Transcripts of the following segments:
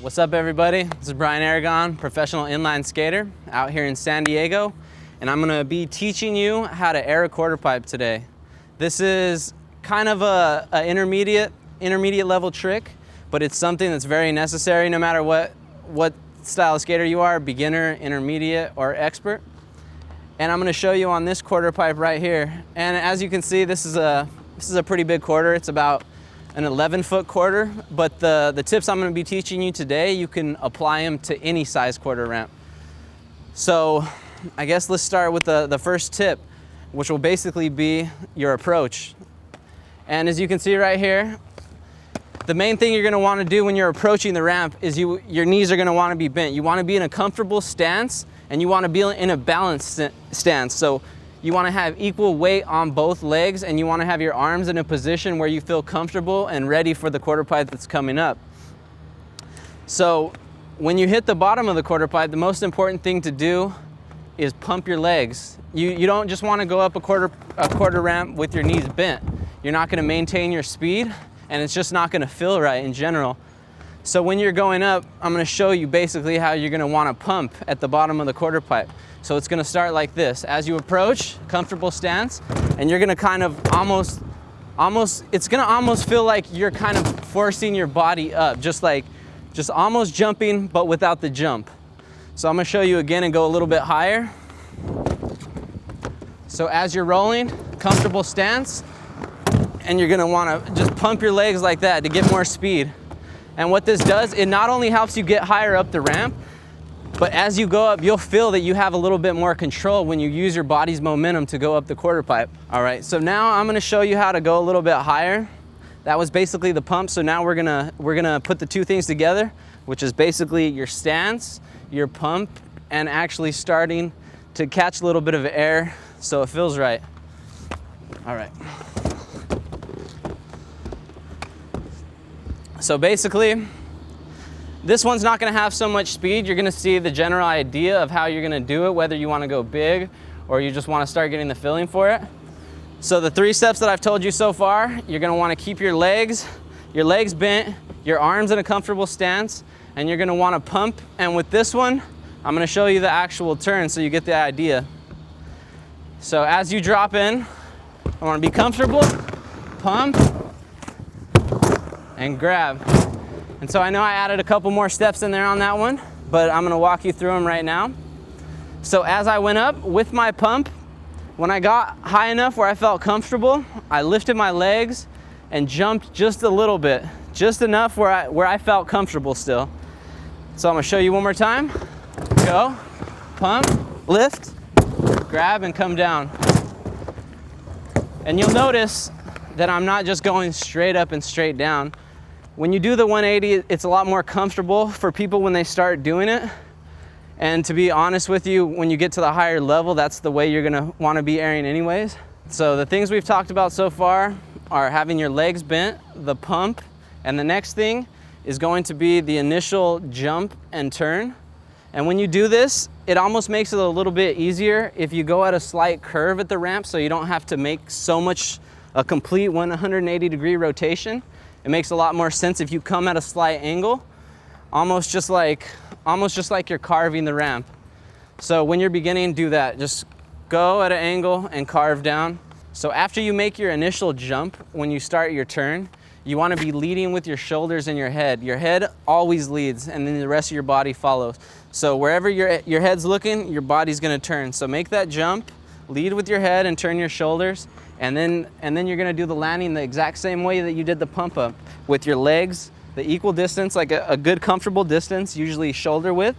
What's up, everybody? This is Brian Aragon, professional inline skater out here in San Diego, and I'm gonna be teaching you how to air a quarter pipe today. This is kind of a intermediate level trick, but it's something that's very necessary no matter what style of skater you are, beginner, intermediate, or expert. And I'm gonna show you on this quarter pipe right here. And as you can see, this is a pretty big quarter. It's about an 11-foot quarter, but the tips I'm going to be teaching you today, you can apply them to any size quarter ramp. So I guess let's start with the first tip, which will basically be your approach. And as you can see right here, the main thing you're going to want to do when you're approaching the ramp is your knees are going to want to be bent. You want to be in a comfortable stance, and you want to be in a balanced stance. So you want to have equal weight on both legs, and you want to have your arms in a position where you feel comfortable and ready for the quarter pipe that's coming up. So when you hit the bottom of the quarter pipe, the most important thing to do is pump your legs. You don't just want to go up a quarter ramp with your knees bent. You're not going to maintain your speed, and it's just not going to feel right in general. So when you're going up, I'm going to show you basically how you're going to want to pump at the bottom of the quarter pipe. So it's going to start like this. As you approach, comfortable stance, and you're going to kind of it's going to almost feel like you're kind of forcing your body up, just almost jumping, but without the jump. So I'm going to show you again and go a little bit higher. So as you're rolling, comfortable stance, and you're going to want to just pump your legs like that to get more speed. And what this does, it not only helps you get higher up the ramp, but as you go up, you'll feel that you have a little bit more control when you use your body's momentum to go up the quarter pipe. All right, so now I'm gonna show you how to go a little bit higher. That was basically the pump, so now we're gonna put the two things together, which is basically your stance, your pump, and actually starting to catch a little bit of air so it feels right. All right. So basically, this one's not going to have so much speed. You're going to see the general idea of how you're going to do it, whether you want to go big or you just want to start getting the feeling for it. So the 3 steps that I've told you so far, you're going to want to keep your legs bent, your arms in a comfortable stance, and you're going to want to pump. And with this one, I'm going to show you the actual turn so you get the idea. So as you drop in, I want to be comfortable, pump, and grab. And so I know I added a couple more steps in there on that one, but I'm gonna walk you through them right now. So as I went up with my pump, when I got high enough where I felt comfortable, I lifted my legs and jumped just a little bit, just enough where I felt comfortable still. So I'm gonna show you one more time. Go, pump, lift, grab, and come down. And you'll notice that I'm not just going straight up and straight down. When you do the 180, it's a lot more comfortable for people when they start doing it. And to be honest with you, when you get to the higher level, that's the way you're gonna wanna be airing anyways. So the things we've talked about so far are having your legs bent, the pump, and the next thing is going to be the initial jump and turn. And when you do this, it almost makes it a little bit easier if you go at a slight curve at the ramp, so you don't have to make so much a complete 180-degree rotation. It makes a lot more sense if you come at a slight angle, almost just like you're carving the ramp. So when you're beginning, do that. Just go at an angle and carve down. So after you make your initial jump, when you start your turn, you want to be leading with your shoulders and your head. Your head always leads, and then the rest of your body follows. So wherever your head's looking, your body's going to turn. So make that jump, lead with your head and turn your shoulders. And then you're gonna do the landing the exact same way that you did the pump up, with your legs the equal distance, like a good comfortable distance, usually shoulder width.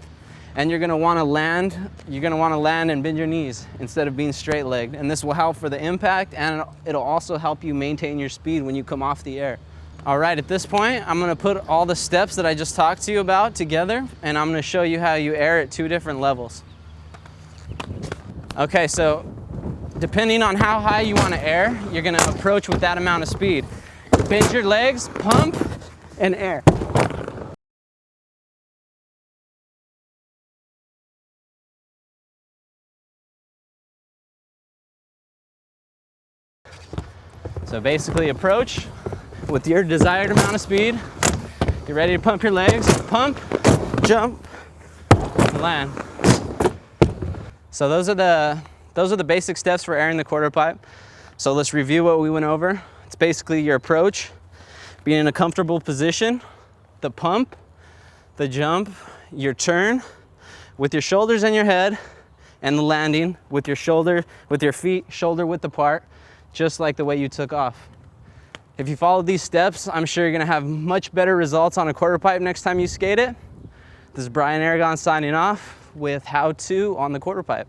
And you're gonna wanna land and bend your knees instead of being straight legged. And this will help for the impact, and it'll also help you maintain your speed when you come off the air. All right, at this point, I'm gonna put all the steps that I just talked to you about together, and I'm gonna show you how you air at 2 different levels. Okay, so depending on how high you want to air, you're going to approach with that amount of speed. Bend your legs, pump, and air. So basically approach with your desired amount of speed. Get ready to pump your legs. Pump, jump, land. So those are the basic steps for airing the quarter pipe. So let's review what we went over. It's basically your approach, being in a comfortable position, the pump, the jump, your turn with your shoulders and your head, and the landing with your feet shoulder width apart, just like the way you took off. If you follow these steps, I'm sure you're gonna have much better results on a quarter pipe next time you skate it. This is Brian Aragon signing off with how to on the quarter pipe.